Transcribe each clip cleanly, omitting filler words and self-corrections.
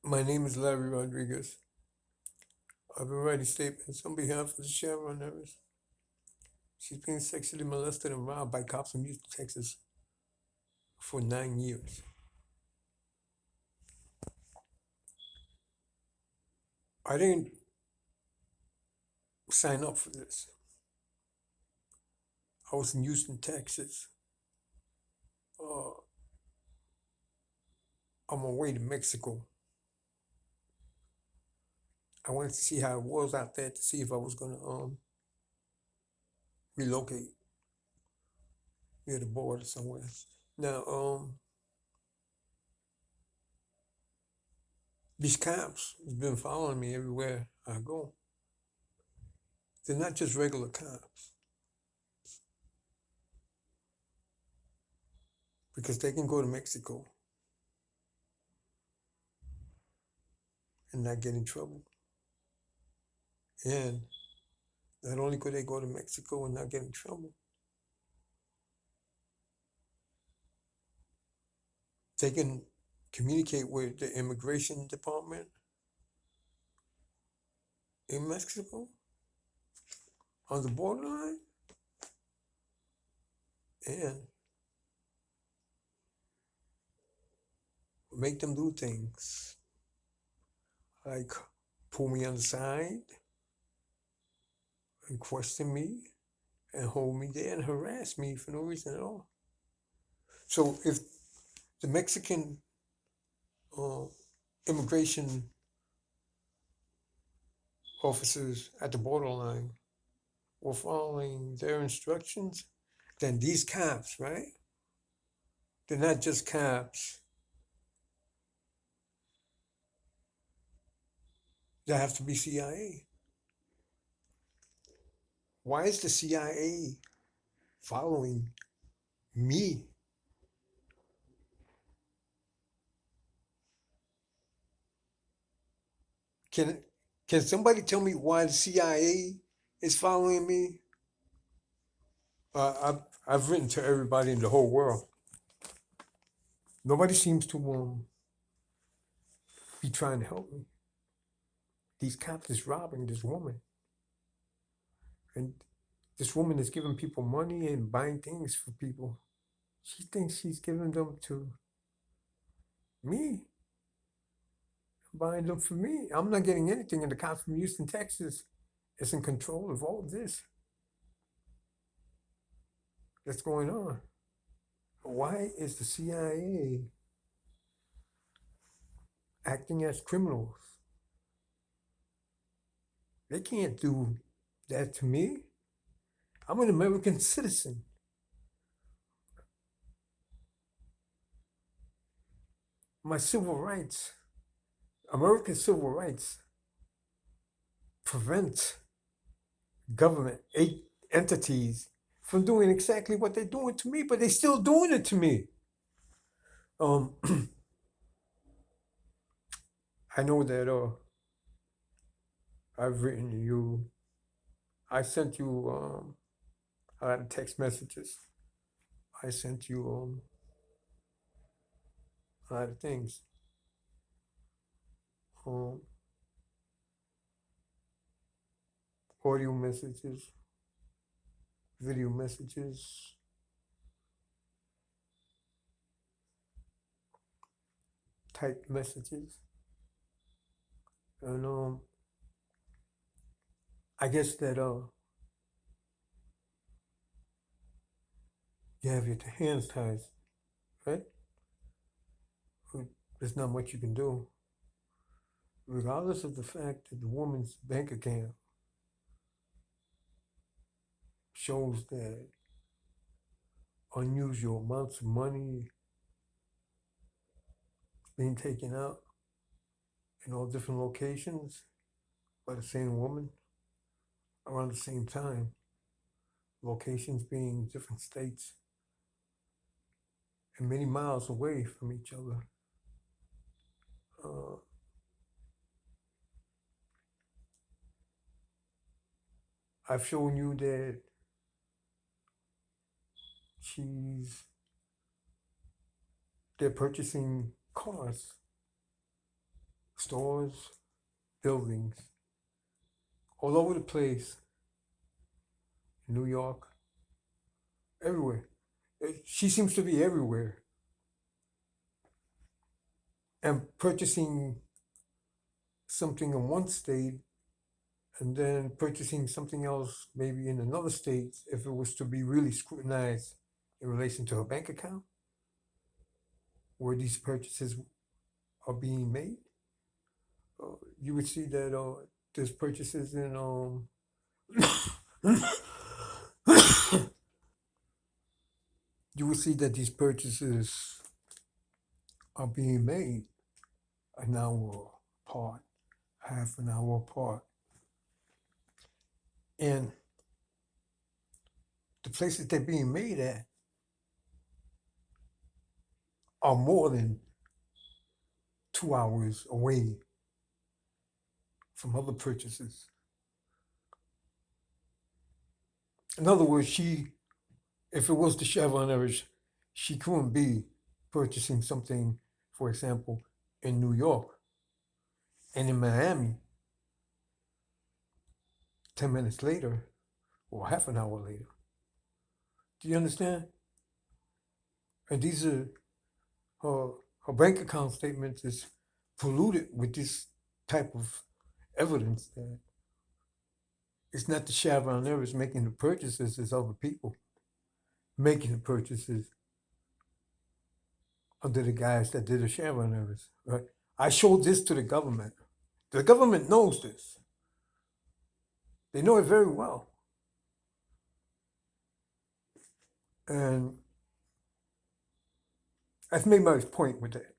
My name is Larry Rodriguez. I've been writing statements on behalf of the Chevron Harris. She's been sexually molested and robbed by cops in Houston, Texas for 9 years. I didn't sign up for this. I was in Houston, Texas, uh, on my way to Mexico. I wanted to see how it was out there to see if I was going to relocate near the border somewhere. Now, these cops have been following me everywhere I go. They're not just regular cops because they can go to Mexico and not get in trouble. And not only could they go to Mexico and not get in trouble, they can communicate with the immigration department in Mexico on the borderline and make them do things like pull me on the side and question me and hold me there and harass me for no reason at all. So if the Mexican uh, immigration officers at the borderline were following their instructions, then these cops, right? They're not just cops. They have to be CIA. Why is the CIA following me? Can can somebody tell me why the CIA is following me? I've written to everybody in the whole world. Nobody seems to be trying to help me. These cops is robbing this woman, and this woman is giving people money and buying things for people. She thinks she's giving them to me, buying them for me. I'm not getting anything, and the cop from Houston, Texas, is in control of all this that's going on. Why is the CIA acting as criminals? They can't do that to me. I'm an American citizen. My civil rights, American civil rights, prevent government entities from doing exactly what they're doing to me, but they're still doing it to me. Um, I know that I've written you, I sent you a lot of text messages. I sent you a lot of things. Um, Audio messages, video messages, typed messages. And I guess that you have your hands tied, right? There's not much you can do, regardless of the fact that the woman's bank account shows that unusual amounts of money being taken out in all different locations by the same woman around the same time, locations being different states and many miles away from each other. Uh, I've shown you that she's they're purchasing cars stores, buildings, all over the place, New York, everywhere. She seems to be everywhere and purchasing something in one state and then purchasing something else maybe in another state if it was to be really scrutinized in relation to her bank account where these purchases are being made. You would see that there's purchases in you would see that these purchases are being made an hour apart, half an hour apart. And the places they're being made at are more than 2 hours away from other purchases. In other words, if it was the Chevron era, she couldn't be purchasing something, for example, in New York and in Miami 10 minutes later or half an hour later. Do you understand? And these are her bank account statements is polluted with this type of evidence that it's not the Chevron errors making the purchases, it's other people making the purchases under the guise that they're the Chevron errors. Right? I showed this to the government. The government knows this. They know it very well. And I've made my point with that.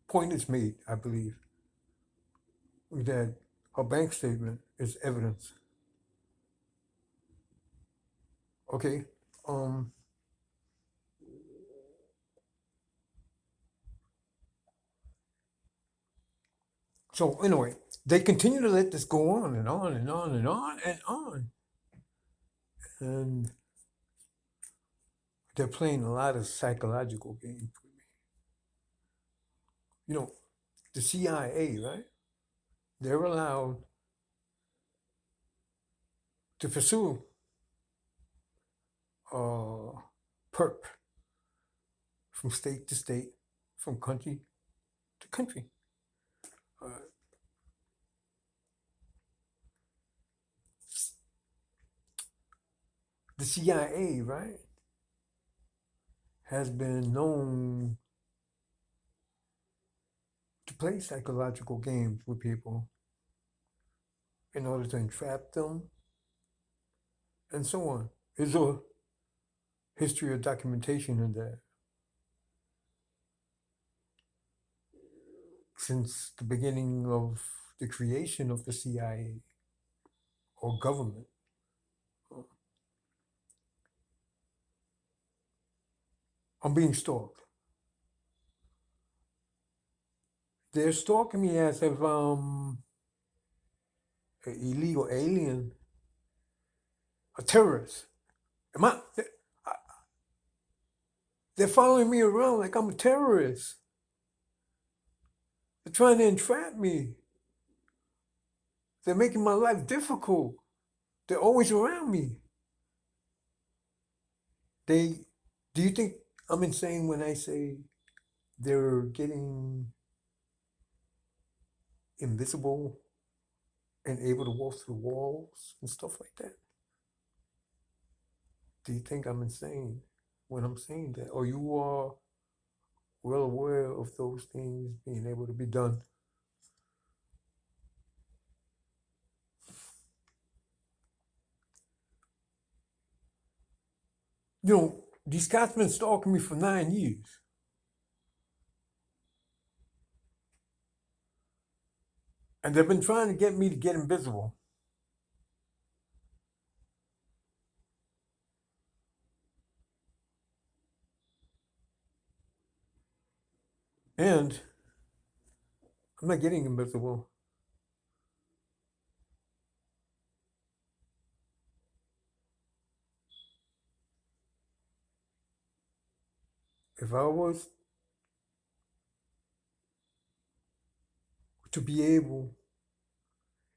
Point is made, I believe, that her bank statement is evidence. Okay. So anyway, they continue to let this go on and on and on and on and on. And they're playing a lot of psychological games with me. You know, the CIA, right? They're allowed to pursue perp from state to state, from country to country. The CIA, right, has been known to play psychological games with people in order to entrap them and so on. There's a history of documentation in that. Since the beginning of the creation of the CIA or government. I'm being stalked. They're stalking me as if I'm an illegal alien, a terrorist. They're following me around like I'm a terrorist. They're trying to entrap me. They're making my life difficult. They're always around me. Do you think I'm insane when I say they're getting invisible and able to walk through walls and stuff like that? Do you think I'm insane when I'm saying that? Or you are well aware of those things being able to be done? You know, these cats been stalking me for 9 years. And they've been trying to get me to get invisible. And I'm not getting invisible. If I was to be able,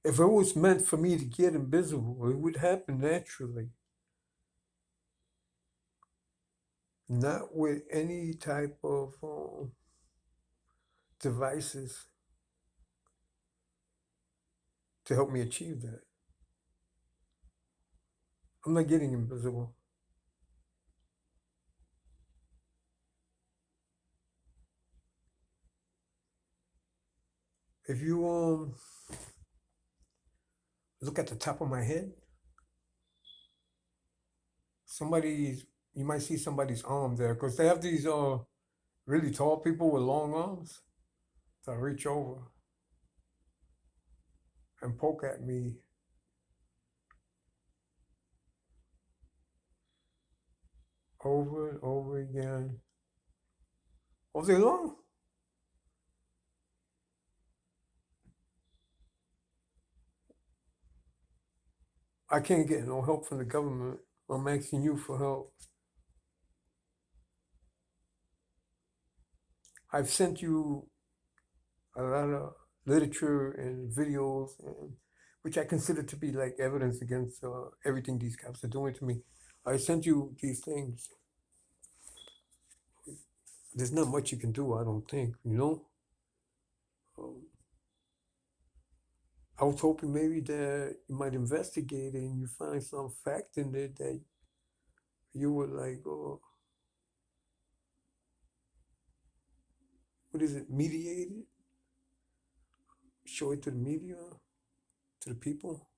if it was meant for me to get invisible, it would happen naturally, not with any type of devices to help me achieve that. I'm not getting invisible. If you look at the top of my head, somebody's you might see somebody's arm there because they have these really tall people with long arms that reach over and poke at me over and over again all day long. I can't get no help from the government. I'm asking you for help. I've sent you a lot of literature and videos, and which I consider to be like evidence against everything these cops are doing to me. I sent you these things. There's not much you can do, I don't think, you know? Um, I was hoping maybe that you might investigate it and you find some fact in there that you would like, what is it, mediate it? Show it to the media, to the people.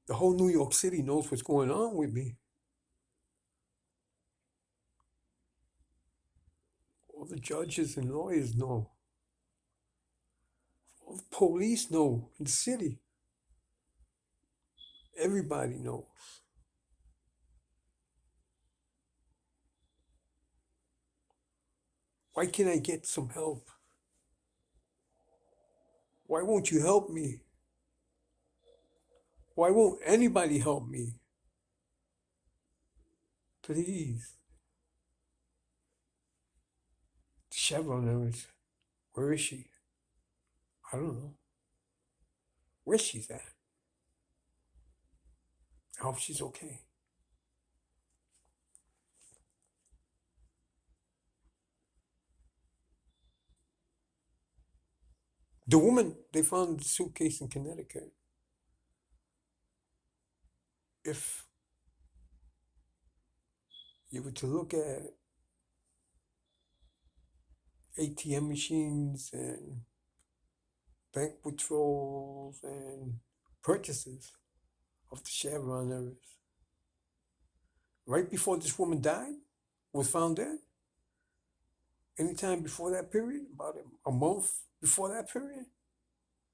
The whole New York City knows what's going on with me. All the judges and lawyers know. All the police know in the city. Everybody knows. Why can't I get some help? Why won't you help me? Why won't anybody help me? Please. Chevron Evans, where is she? I don't know. Where she's at? I hope she's okay. The woman, they found the suitcase in Connecticut. If you were to look at ATM machines and bank withdrawals and purchases of the Chevron errors, right before this woman died, was found dead, anytime before that period, about a month before that period,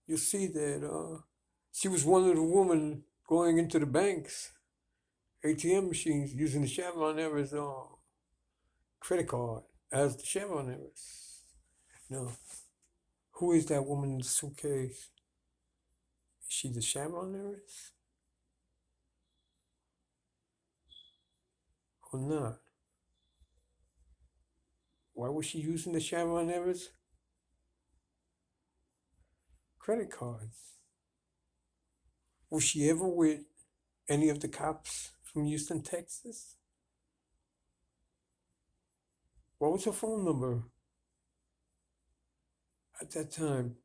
you'll see that she was one of the women going into the banks, ATM machines, using the Chevron errors credit card as the Chevron errors. Now, who is that woman in the suitcase? Is she the Chevron errors or not? Why was she using the Chevron errors credit cards? Was she ever with any of the cops from Houston, Texas? What was her phone number at that time?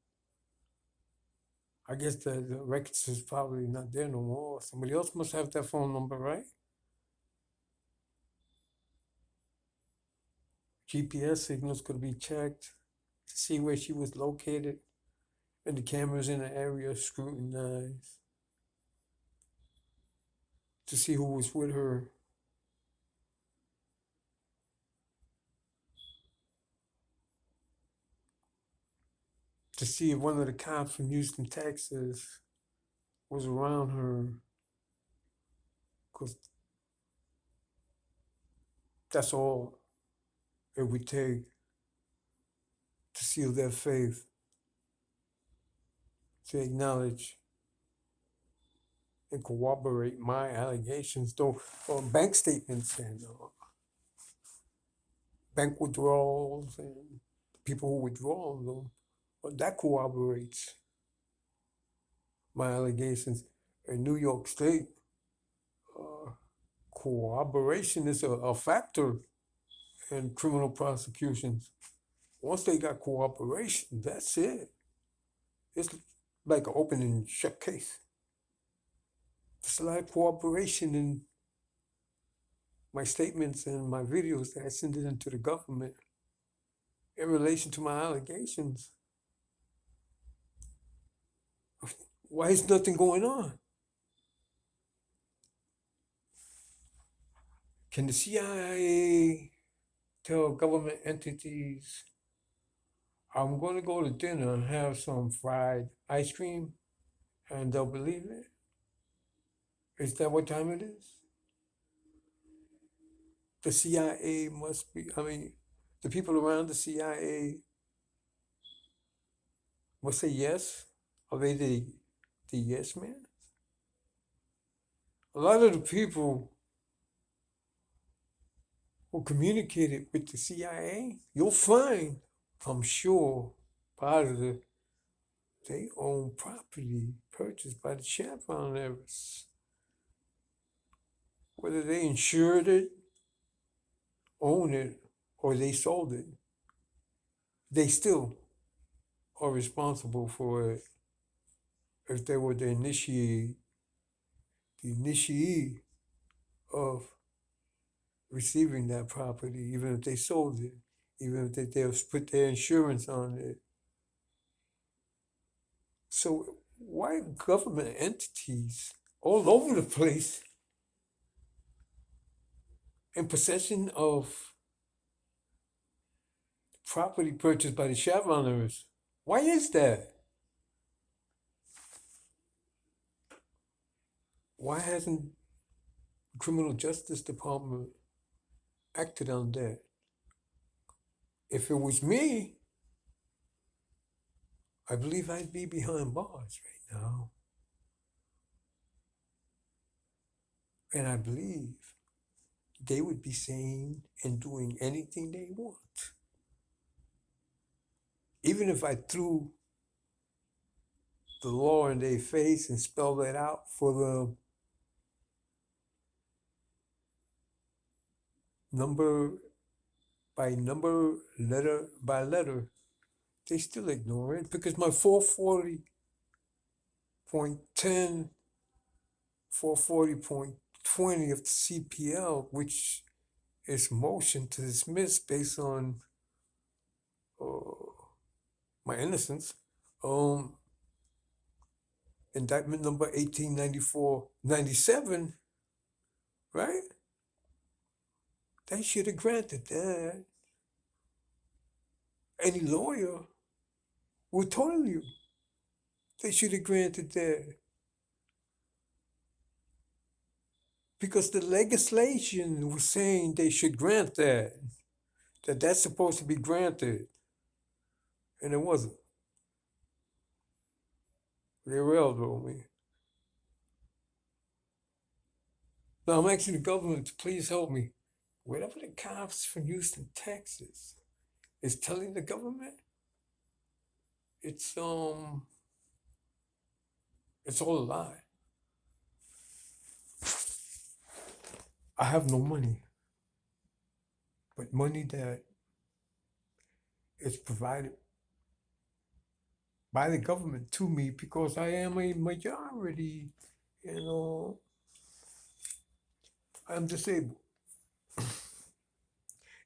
I guess the records is probably not there no more. Somebody else must have that phone number, right? GPS signals could be checked to see where she was located, and the cameras in the area scrutinized to see who was with her. To see if one of the cops from Houston, Texas was around her, because that's all it would take to seal their faith, to acknowledge and corroborate my allegations, though bank statements and bank withdrawals and people who withdraw them. Well, that corroborates my allegations. In New York State, uh, corroboration is a factor in criminal prosecutions. Once they got cooperation, that's it. It's like an open and shut case. There's a lot of cooperation in my statements and my videos that I send it into the government in relation to my allegations. Why is nothing going on? Can the CIA tell government entities, I'm going to go to dinner and have some fried ice cream, and they'll believe it? Is that what time it is? The CIA must be, I mean, the people around the CIA must say yes. Are they the yes man? A lot of the people who communicated with the CIA, you'll find, I'm sure, positive, they own property purchased by the Chevron heirs. Whether they insured it, own it, or they sold it, they still are responsible for it if they were the initiate of receiving that property, even if they sold it, even if they put their insurance on it. So why government entities all over the place in possession of property purchased by the Chevroners? Why is that? Why hasn't the Criminal Justice Department acted on that? If it was me, I believe I'd be behind bars right now. And I believe they would be saying and doing anything they want. Even if I threw the law in their face and spelled it out for them number by number, letter by letter, they still ignore it because my 440.10, 440.20 of the CPL, which is motion to dismiss based on my innocence, indictment number 1894-97, right? They should have granted that. Any lawyer will tell you they should have granted that. Because the legislation was saying they should grant that that's supposed to be granted. And it wasn't. They railroaded me. Now I'm asking the government to please help me. Whatever the cops from Houston, Texas is telling the government, it's all a lie. I have no money, but money that is provided by the government to me because I am a majority, I'm disabled.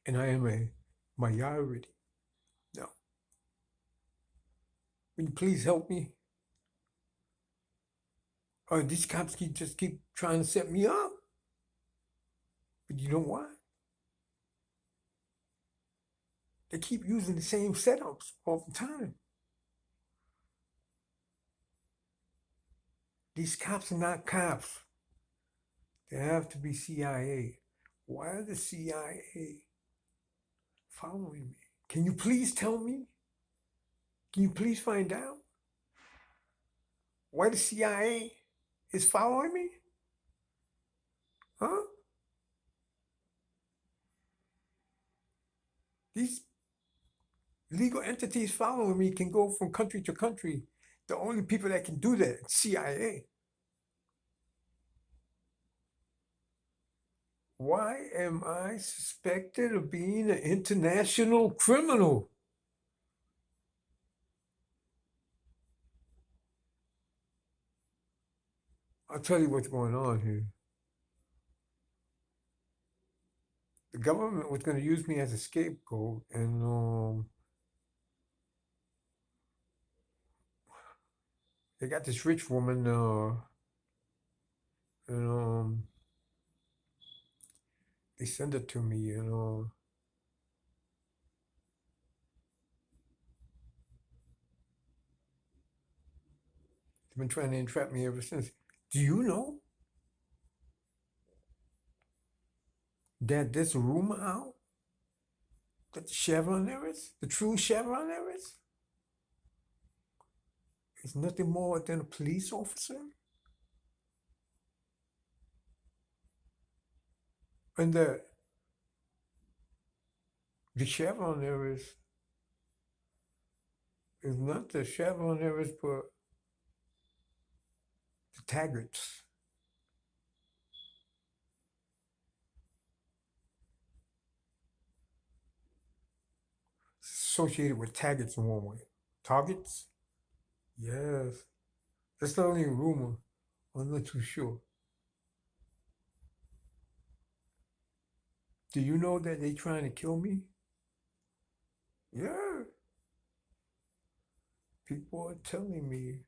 And I am a minority. Now, will you please help me? Or these cops just keep trying to set me up. But you know what? They keep using the same setups all the time. These cops are not cops. They have to be CIA. Why are the CIA following me? Can you please tell me? Can you please find out why the CIA is following me? Huh? These legal entities following me can go from country to country. The only people that can do that, CIA. Why am I suspected of being an international criminal? I'll tell you what's going on here. The government was going to use me as a scapegoat, and they got this rich woman, and they send it to me, and they've been trying to entrap me ever since. Do you know that there's a rumor out that the Chevron heiress, the true Chevron heiress, is nothing more than a police officer? And the Chevron heiress is not the Chevron heiress, but the Taggarts. It's associated with Taggarts in one way. Targets? Yes. That's not only a rumor. I'm not too sure. Do you know that they trying to kill me? Yeah. People are telling me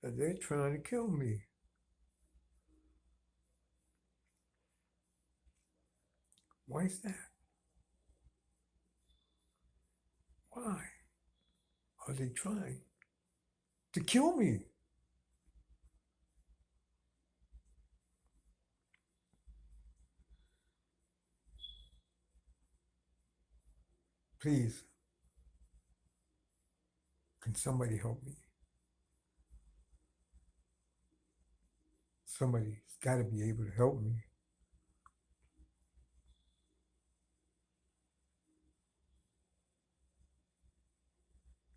that they're trying to kill me. Why is that? Why are they trying to kill me? Please, can somebody help me? Somebody's got to be able to help me.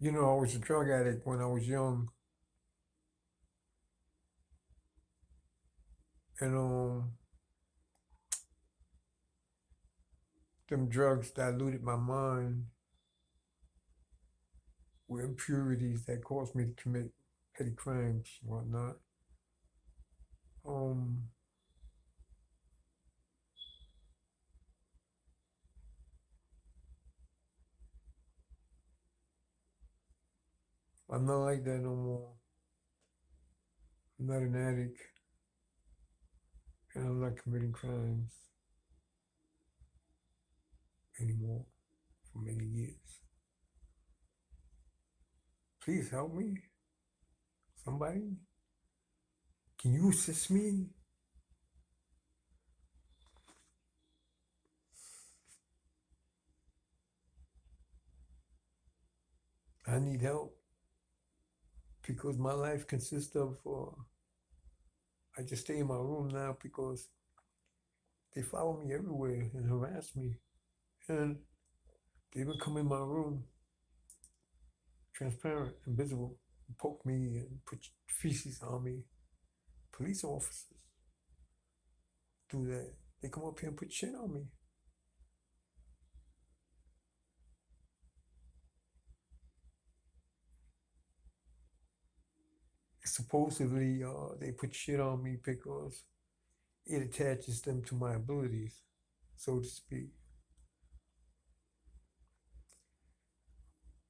You know, I was a drug addict when I was young, and them drugs diluted my mind with impurities that caused me to commit petty crimes and whatnot. Um, I'm not like that no more. I'm not an addict, and I'm not committing crimes anymore for many years. Please help me. Somebody? Can you assist me? I need help because my life consists of, I just stay in my room now because they follow me everywhere and harass me. And they even come in my room, transparent, invisible, and poke me and put feces on me. Police officers do that. They come up here and put shit on me. Supposedly, they put shit on me because it attaches them to my abilities, so to speak.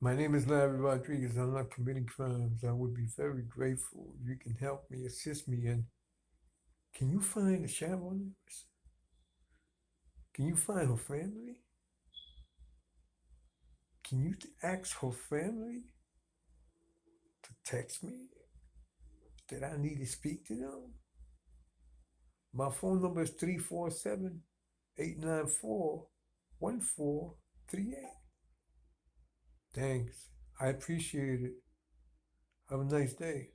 My name is Larry Rodriguez. I'm not committing crimes. I would be very grateful if you can help me, assist me, and can you find the Chevron? Can you find her family? Can you ask her family to text me that I need to speak to them? My phone number is 347-894-1438. Thanks. I appreciate it. Have a nice day.